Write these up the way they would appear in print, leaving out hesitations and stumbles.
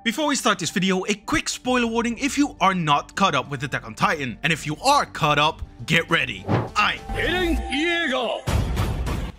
Before we start this video, a quick spoiler warning if you are not caught up with Attack on Titan. And if you are caught up, get ready. Eren Yeager!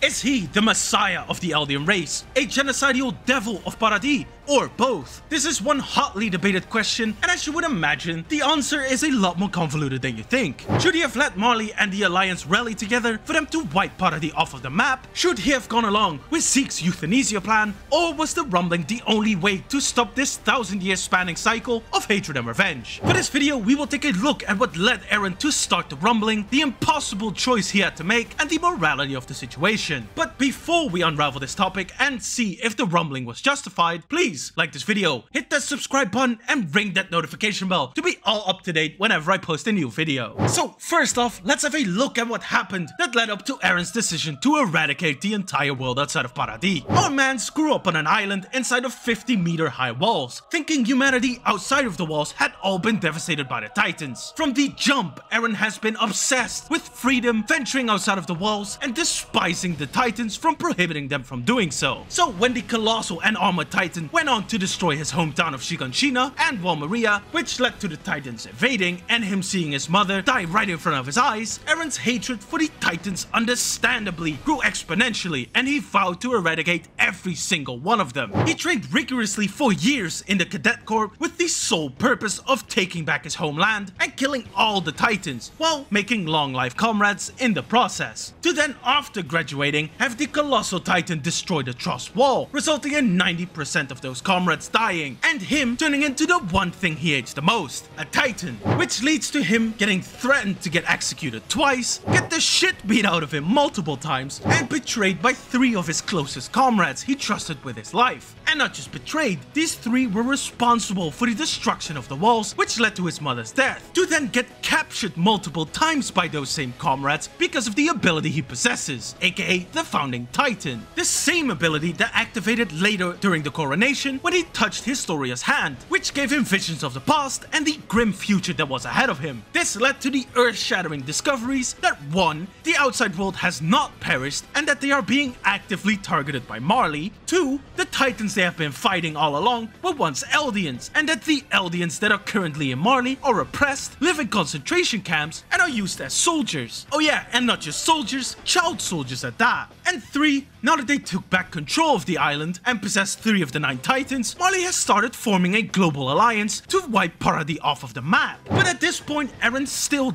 Is he the messiah of the eldian race? A genocidal devil of paradis? Or both? This is one hotly debated question, and as you would imagine, the answer is a lot more convoluted than you think. Should he have let Marley and the Alliance rally together for them to wipe Paradis off of the map? Should he have gone along with Zeke's Euthenesia plan? Or was the rumbling the only way to stop this 1,000-year spanning cycle of hatred and revenge? For this video, we will take a look at what led Eren to start the rumbling, the impossible choice he had to make, and the morality of the situation. But before we unravel this topic and see if the rumbling was justified, please like this video, hit that subscribe button, and ring that notification bell to be all up to date whenever I post a new video. So first off, let's have a look at what happened that led up to Eren's decision to eradicate the entire world outside of Paradis. Our man grew up on an island inside of 50-meter high walls, thinking humanity outside of the walls had all been devastated by the Titans. From the jump, Eren has been obsessed with freedom, venturing outside of the walls, and despising the Titans from prohibiting them from doing so. So when the colossal and armored Titan went on to destroy his hometown of Shiganshina and Walmaria, which led to the Titans invading and him seeing his mother die right in front of his eyes, Eren's hatred for the Titans understandably grew exponentially, and he vowed to eradicate every single one of them. He trained rigorously for years in the Cadet Corps with the sole purpose of taking back his homeland and killing all the Titans, while making long-life comrades in the process. To then, after graduating, have the colossal Titan destroy the Trust Wall, resulting in 90% of those comrades dying, and him turning into the one thing he hates the most, a Titan, which leads to him getting threatened to get executed twice, get the shit beat out of him multiple times, and betrayed by 3 of his closest comrades he trusted with his life. And not just betrayed, these 3 were responsible for the destruction of the walls, which led to his mother's death, to then get captured multiple times by those same comrades because of the ability he possesses, aka the Founding Titan. The same ability that activated later during the coronation when he touched Historia's hand, which gave him visions of the past and the grim future that was ahead of him. This led to the earth-shattering discoveries that 1. The outside world has not perished and that they are being actively targeted by Marley. 2. The Titans they have been fighting all along were once Eldians, and that the Eldians that are currently in Marley are oppressed, live in concentration camps, and are used as soldiers. Oh yeah, and not just soldiers, child soldiers at that. And 3. Now that they took back control of the island and possessed 3 of the 9 Titans, Marley has started forming a global alliance to wipe Paradis off of the map. But at this point, Eren still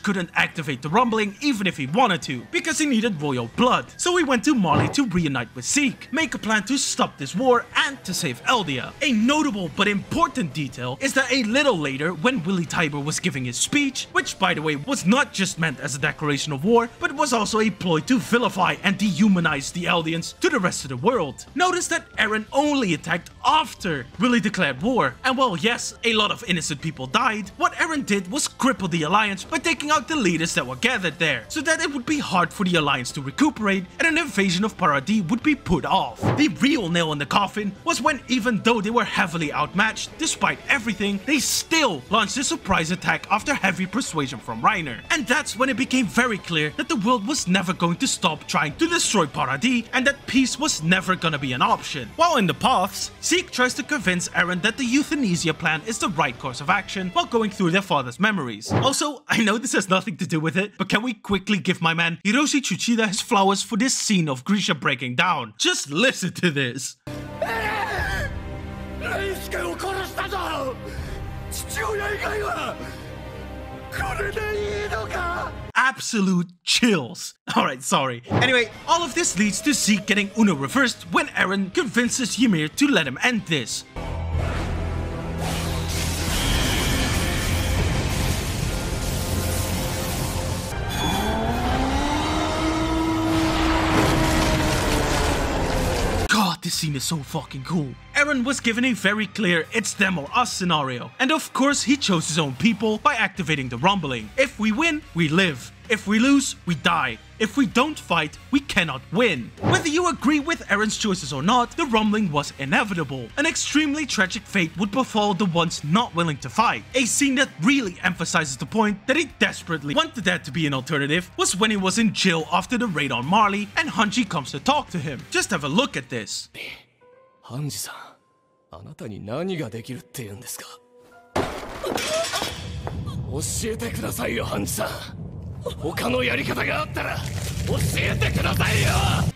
couldn't activate the rumbling even if he wanted to, because he needed royal blood. So he went to Marley to reunite with Zeke, make a plan to stop this war and to save Eldia. A notable but important detail is that a little later, when Willy Tiber was giving his speech, which by the way was not just meant as a declaration of war, but was also a ploy to vilify and dehumanize the Eldians to the rest of the world. Notice that Eren only attacked after Willy declared war, and while yes, a lot of innocent people died, what Eren did was cripple the Alliance by taking out the leaders that were gathered there, so that it would be hard for the Alliance to recuperate and an invasion of Paradis would be put off. The real nail in the coffin was when, even though they were heavily outmatched, despite everything, they still launched a surprise attack after heavy persuasion from Reiner. And that's when it became very clear that the world was never going to stop trying to destroy Paradis, and that peace was never gonna be an option. While in the paths, Zeke tries to convince Eren that the Euthenesia plan is the right course of action while going through their father's memories. Also, I know this has nothing to do with it, but can we quickly give my man Hiroshi Tsuchida his flowers for this scene of Grisha breaking down? Just listen to this. Absolute chills. Alright, sorry. Anyway, all of this leads to Zeke getting Uno reversed when Eren convinces Ymir to let him end this. God, this scene is so fucking cool. Eren was given a very clear it's them or us scenario, and of course he chose his own people by activating the rumbling. If we win, we live. If we lose, we die. If we don't fight, we cannot win. Whether you agree with Eren's choices or not, the rumbling was inevitable. An extremely tragic fate would befall the ones not willing to fight. A scene that really emphasizes the point that he desperately wanted that to be an alternative was when he was in jail after the raid on Marley and Hanji comes to talk to him. Just have a look at this. ハンジさん、あなたに何ができるって言うんですか。教えてくださいよ、ハンジさん。他のやり方があったら教えてくださいよ。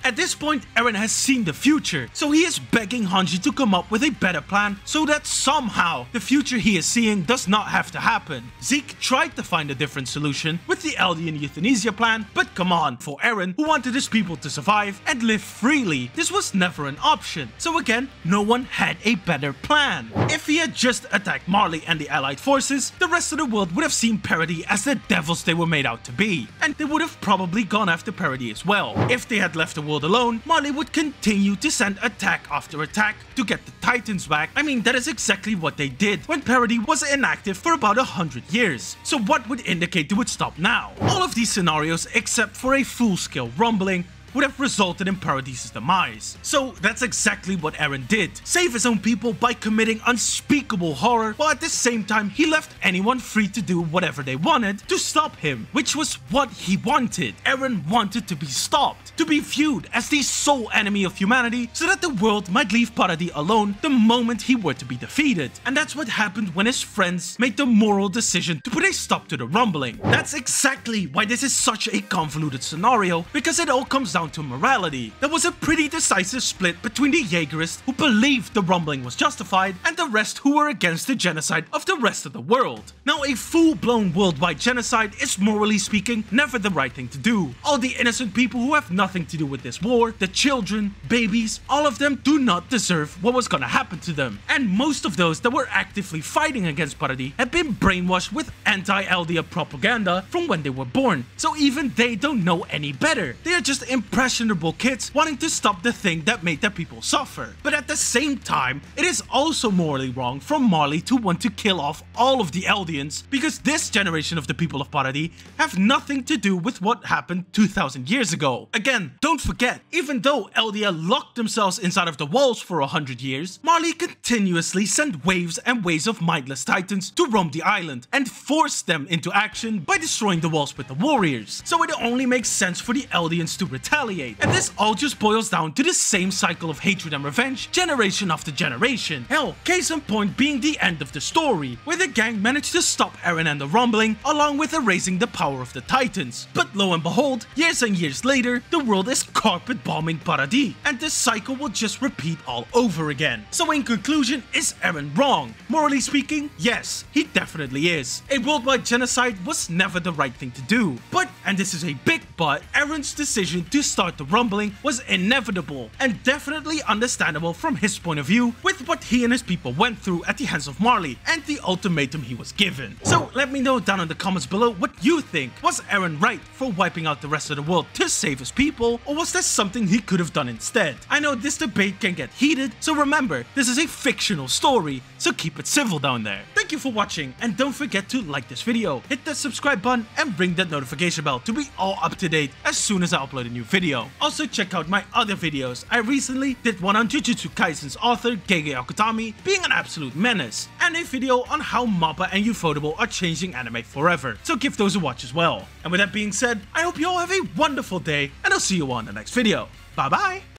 At this point, Eren has seen the future, so he is begging Hanji to come up with a better plan so that somehow the future he is seeing does not have to happen. Zeke tried to find a different solution with the eldian Euthenesia plan, but come on, for Eren, who wanted his people to survive and live freely, this was never an option. So again, no one had a better plan. If he had just attacked Marley and the allied forces, the rest of the world would have seen Paradis as the devils they were made out to be, and they would have probably gone after Paradis as well. If they had left the world alone, Marley would continue to send attack after attack to get the Titans back. I mean, that is exactly what they did when Paradis was inactive for about 100 years. So what would indicate they would stop now? All of these scenarios, except for a full-scale rumbling, would have resulted in Paradis' demise. So that's exactly what Eren did. Save his own people by committing unspeakable horror, while at the same time he left anyone free to do whatever they wanted to stop him, which was what he wanted. Eren wanted to be stopped, to be viewed as the sole enemy of humanity, so that the world might leave Paradis alone the moment he were to be defeated. And that's what happened when his friends made the moral decision to put a stop to the rumbling. That's exactly why this is such a convoluted scenario, because it all comes down to morality. There was a pretty decisive split between the Yeagerists who believed the rumbling was justified and the rest who were against the genocide of the rest of the world. Now, a full-blown worldwide genocide is, morally speaking, never the right thing to do. All the innocent people who have nothing to do with this war, the children, babies, all of them do not deserve what was gonna happen to them. And most of those that were actively fighting against Paradis had been brainwashed with anti-Eldia propaganda from when they were born, so even they don't know any better. They are just impressionable kids wanting to stop the thing that made their people suffer. But at the same time, it is also morally wrong for Marley to want to kill off all of the Eldians, because this generation of the people of Paradis have nothing to do with what happened 2,000 years ago. Again, don't forget, even though Eldia locked themselves inside of the walls for 100 years, Marley continuously sent waves and waves of mindless titans to roam the island and forced them into action by destroying the walls with the warriors. So it only makes sense for the Eldians to retaliate. And this all just boils down to the same cycle of hatred and revenge, generation after generation. Hell, case in point being the end of the story, where the gang managed to stop Eren and the rumbling, along with erasing the power of the Titans. But lo and behold, years and years later, the world is carpet bombing Paradis, and this cycle will just repeat all over again. So in conclusion, is Eren wrong? Morally speaking, yes, he definitely is. A worldwide genocide was never the right thing to do. But, and this is a big but, Eren's decision to start the rumbling was inevitable and definitely understandable from his point of view, with what he and his people went through at the hands of Marley and the ultimatum he was given. So let me know down in the comments below what you think. Was Eren right for wiping out the rest of the world to save his people, or was there something he could have done instead? I know this debate can get heated, so remember, this is a fictional story, so keep it civil down there. Thank you for watching, and don't forget to like this video, hit that subscribe button, and ring that notification bell to be all up to date as soon as I upload a new video. Also check out my other videos. I recently did one on Jujutsu Kaisen's author Gege Akutami being an absolute menace, and a video on how MAPPA and Ufotable are changing anime forever, so give those a watch as well. And with that being said, I hope you all have a wonderful day, and I'll see you all in the next video. Bye bye!